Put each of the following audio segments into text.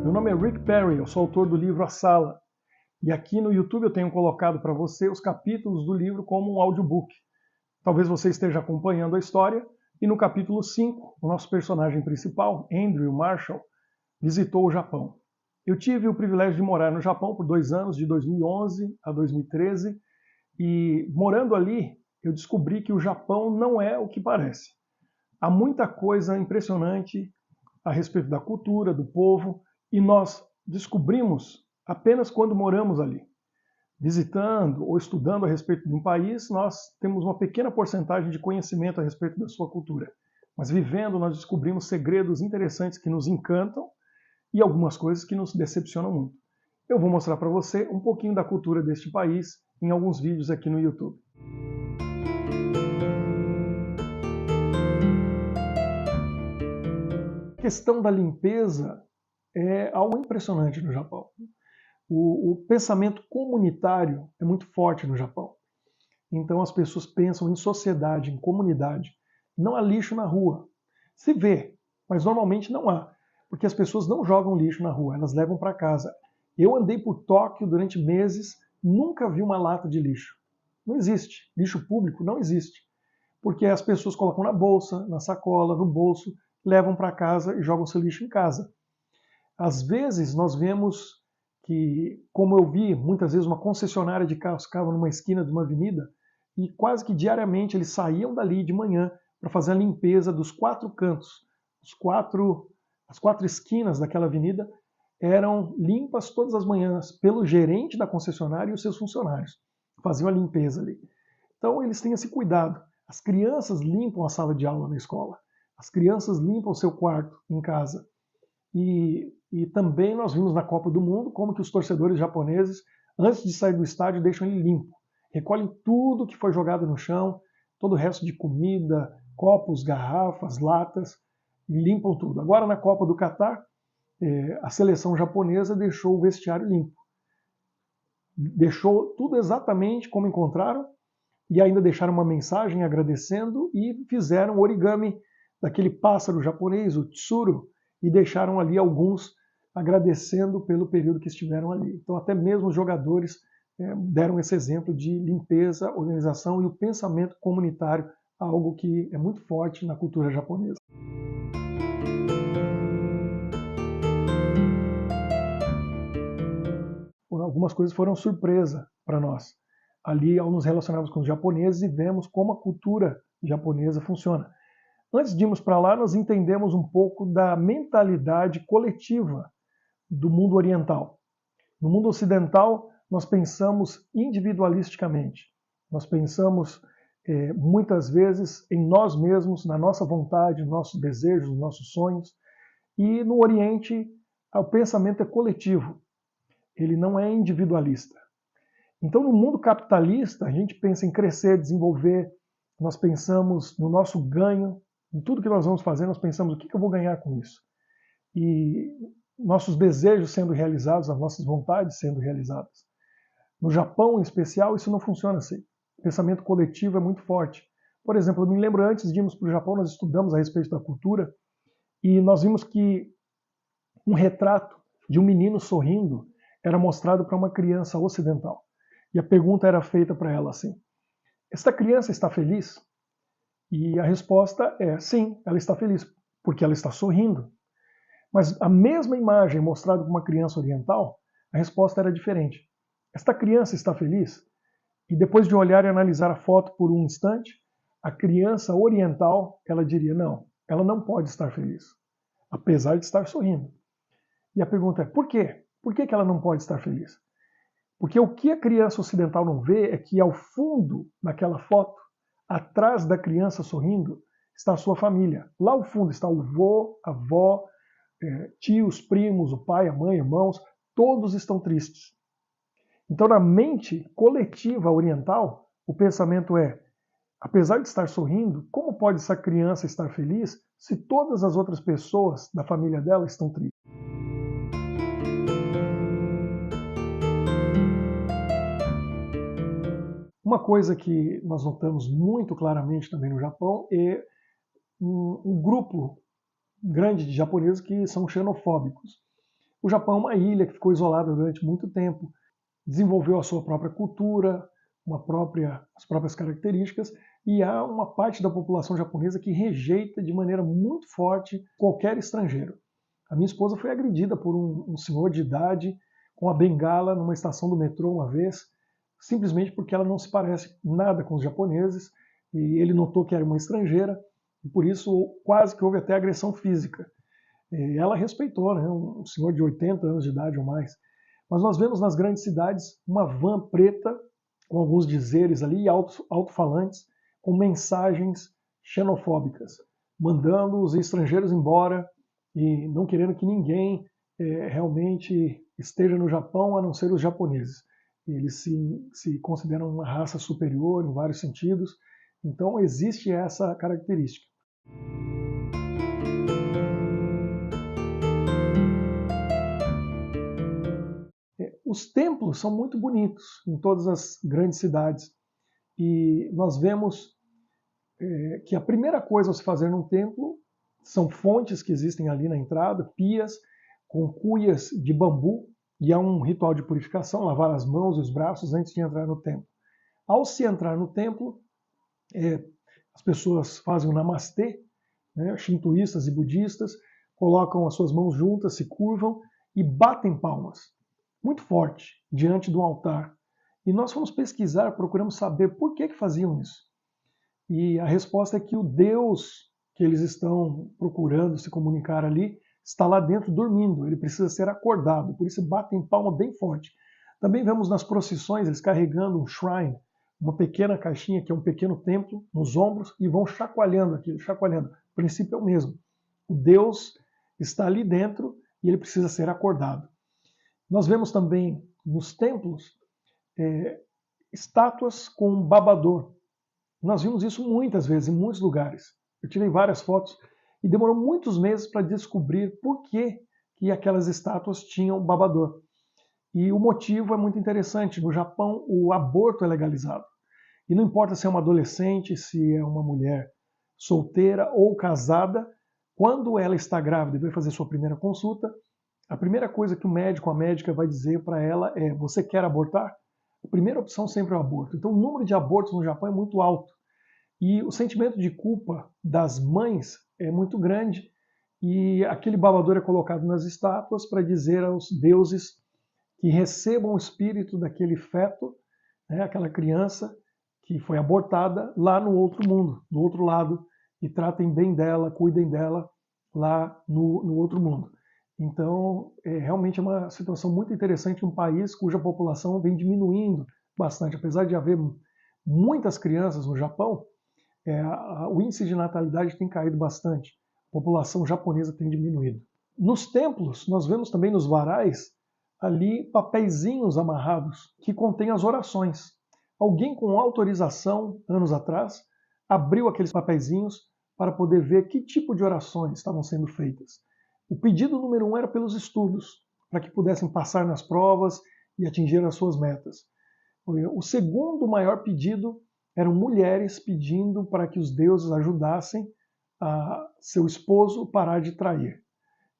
Meu nome é Rick Perry, eu sou autor do livro A Sala. E aqui no YouTube eu tenho colocado para você os capítulos do livro como um audiobook. Talvez você esteja acompanhando a história e no capítulo 5, o nosso personagem principal, Andrew Marshall, visitou o Japão. Eu tive o privilégio de morar no Japão por 2 anos, de 2011 a 2013, e morando ali eu descobri que o Japão não é o que parece. Há muita coisa impressionante a respeito da cultura, do povo, e nós descobrimos apenas quando moramos ali. Visitando ou estudando a respeito de um país, nós temos uma pequena porcentagem de conhecimento a respeito da sua cultura. Mas vivendo, nós descobrimos segredos interessantes que nos encantam e algumas coisas que nos decepcionam muito. Eu vou mostrar para você um pouquinho da cultura deste país em alguns vídeos aqui no YouTube. A questão da limpeza é algo impressionante no Japão. O pensamento comunitário é muito forte no Japão. Então as pessoas pensam em sociedade, em comunidade. Não há lixo na rua. Se vê, mas normalmente não há, porque as pessoas não jogam lixo na rua, elas levam para casa. Eu andei por Tóquio durante meses, nunca vi uma lata de lixo. Não existe. Lixo público não existe. Porque as pessoas colocam na bolsa, na sacola, no bolso, levam para casa e jogam seu lixo em casa. Às vezes nós vemos que, como eu vi muitas vezes uma concessionária de carros ficava numa esquina de uma avenida e quase que diariamente eles saíam dali de manhã para fazer a limpeza dos 4 cantos. As 4 esquinas daquela avenida eram limpas todas as manhãs pelo gerente da concessionária e os seus funcionários. Faziam a limpeza ali. Então eles têm esse cuidado. As crianças limpam a sala de aula na escola. As crianças limpam o seu quarto em casa. E também nós vimos na Copa do Mundo como que os torcedores japoneses, antes de sair do estádio, deixam ele limpo. Recolhem tudo que foi jogado no chão, todo o resto de comida, copos, garrafas, latas, e limpam tudo. Agora na Copa do Catar, a seleção japonesa deixou o vestiário limpo. Deixou tudo exatamente como encontraram e ainda deixaram uma mensagem agradecendo e fizeram origami daquele pássaro japonês, o tsuru, e deixaram ali alguns agradecendo pelo período que estiveram ali. Então até mesmo os jogadores deram esse exemplo de limpeza, organização e o pensamento comunitário, algo que é muito forte na cultura japonesa. Algumas coisas foram surpresa para nós. Ali, ao nos relacionarmos com os japoneses e vemos como a cultura japonesa funciona. Antes de irmos para lá, nós entendemos um pouco da mentalidade coletiva do mundo oriental. No mundo ocidental, nós pensamos individualisticamente. Nós pensamos muitas vezes em nós mesmos, na nossa vontade, nos nossos desejos, nos nossos sonhos. E no Oriente, o pensamento é coletivo. Ele não é individualista. Então, no mundo capitalista, a gente pensa em crescer, desenvolver, nós pensamos no nosso ganho, em tudo que nós vamos fazer, nós pensamos o que eu vou ganhar com isso. E nossos desejos sendo realizados, as nossas vontades sendo realizadas. No Japão, em especial, isso não funciona assim. O pensamento coletivo é muito forte. Por exemplo, eu me lembro antes de irmos para o Japão, nós estudamos a respeito da cultura e nós vimos que um retrato de um menino sorrindo era mostrado para uma criança ocidental. E a pergunta era feita para ela assim: esta criança está feliz? E a resposta é sim, ela está feliz, porque ela está sorrindo. Mas a mesma imagem mostrada para uma criança oriental, a resposta era diferente. Esta criança está feliz? E depois de olhar e analisar a foto por um instante, a criança oriental, ela diria não, ela não pode estar feliz, apesar de estar sorrindo. E a pergunta é por quê? Por que ela não pode estar feliz? Porque o que a criança ocidental não vê é que ao fundo daquela foto, atrás da criança sorrindo, está a sua família. Lá ao fundo está o vô, a avó, tios, primos, o pai, a mãe, irmãos, todos estão tristes. Então, na mente coletiva oriental, o pensamento é, apesar de estar sorrindo, como pode essa criança estar feliz se todas as outras pessoas da família dela estão tristes? Uma coisa que nós notamos muito claramente também no Japão é um grupo grande de japoneses que são xenofóbicos. O Japão é uma ilha que ficou isolada durante muito tempo, desenvolveu a sua própria cultura, as próprias características, e há uma parte da população japonesa que rejeita de maneira muito forte qualquer estrangeiro. A minha esposa foi agredida por um senhor de idade com a bengala numa estação do metrô uma vez, simplesmente porque ela não se parece nada com os japoneses, e ele notou que era uma estrangeira, e por isso quase que houve até agressão física. E ela respeitou, né, um senhor de 80 anos de idade ou mais. Mas nós vemos nas grandes cidades uma van preta com alguns dizeres ali e alto-falantes com mensagens xenofóbicas, mandando os estrangeiros embora e não querendo que ninguém realmente esteja no Japão a não ser os japoneses. Eles se consideram uma raça superior em vários sentidos, então existe essa característica. Os templos são muito bonitos em todas as grandes cidades e nós vemos que a primeira coisa a se fazer num templo são fontes que existem ali na entrada, pias com cuias de bambu, e há um ritual de purificação, lavar as mãos e os braços antes de entrar no templo. Ao se entrar no templo, as pessoas fazem o namastê, né, shintoístas e budistas, colocam as suas mãos juntas, se curvam e batem palmas, muito forte, diante do altar. E nós fomos pesquisar, procuramos saber por que faziam isso. E a resposta é que o Deus que eles estão procurando se comunicar ali está lá dentro dormindo, ele precisa ser acordado, por isso batem palma bem forte. Também vemos nas procissões eles carregando um shrine, uma pequena caixinha que é um pequeno templo nos ombros e vão chacoalhando aquilo, chacoalhando. O princípio é o mesmo. O Deus está ali dentro e ele precisa ser acordado. Nós vemos também nos templos estátuas com um babador. Nós vimos isso muitas vezes, em muitos lugares. Eu tirei várias fotos e demorou muitos meses para descobrir por que aquelas estátuas tinham babador. E o motivo é muito interessante. No Japão, o aborto é legalizado. E não importa se é uma adolescente, se é uma mulher solteira ou casada, quando ela está grávida e vai fazer sua primeira consulta, a primeira coisa que o médico, a médica vai dizer para ela é: você quer abortar? A primeira opção sempre é o aborto. Então o número de abortos no Japão é muito alto. E o sentimento de culpa das mães é muito grande. E aquele babador é colocado nas estátuas para dizer aos deuses que recebam o espírito daquele feto, né, aquela criança que foi abortada, lá no outro mundo, do outro lado, e tratem bem dela, cuidem dela lá no outro mundo. Então, realmente é uma situação muito interessante, um país cuja população vem diminuindo bastante. Apesar de haver muitas crianças no Japão, o índice de natalidade tem caído bastante. A população japonesa tem diminuído. Nos templos, nós vemos também nos varais, ali papeizinhos amarrados que contêm as orações. Alguém com autorização, anos atrás, abriu aqueles papeizinhos para poder ver que tipo de orações estavam sendo feitas. O pedido número 1 era pelos estudos, para que pudessem passar nas provas e atingir as suas metas. O segundo maior pedido eram mulheres pedindo para que os deuses ajudassem a seu esposo parar de trair.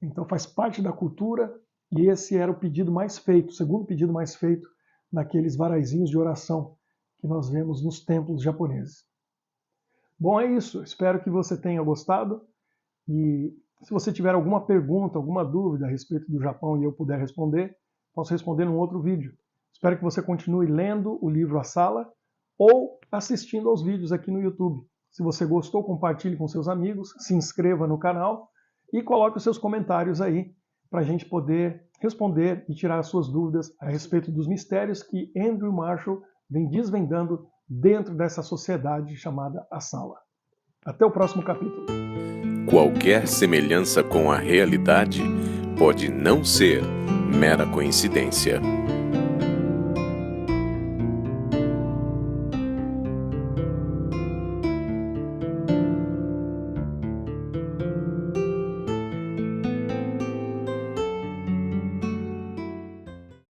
Então faz parte da cultura e esse era o pedido mais feito, o segundo pedido mais feito naqueles varaizinhos de oração que nós vemos nos templos japoneses. Bom, é isso. Espero que você tenha gostado e se você tiver alguma pergunta, alguma dúvida a respeito do Japão e eu puder responder, posso responder num outro vídeo. Espero que você continue lendo o livro A Sala ou assistindo aos vídeos aqui no YouTube. Se você gostou, compartilhe com seus amigos, se inscreva no canal e coloque os seus comentários aí para a gente poder responder e tirar as suas dúvidas a respeito dos mistérios que Andrew Marshall vem desvendando dentro dessa sociedade chamada A Sala. Até o próximo capítulo. Qualquer semelhança com a realidade pode não ser mera coincidência.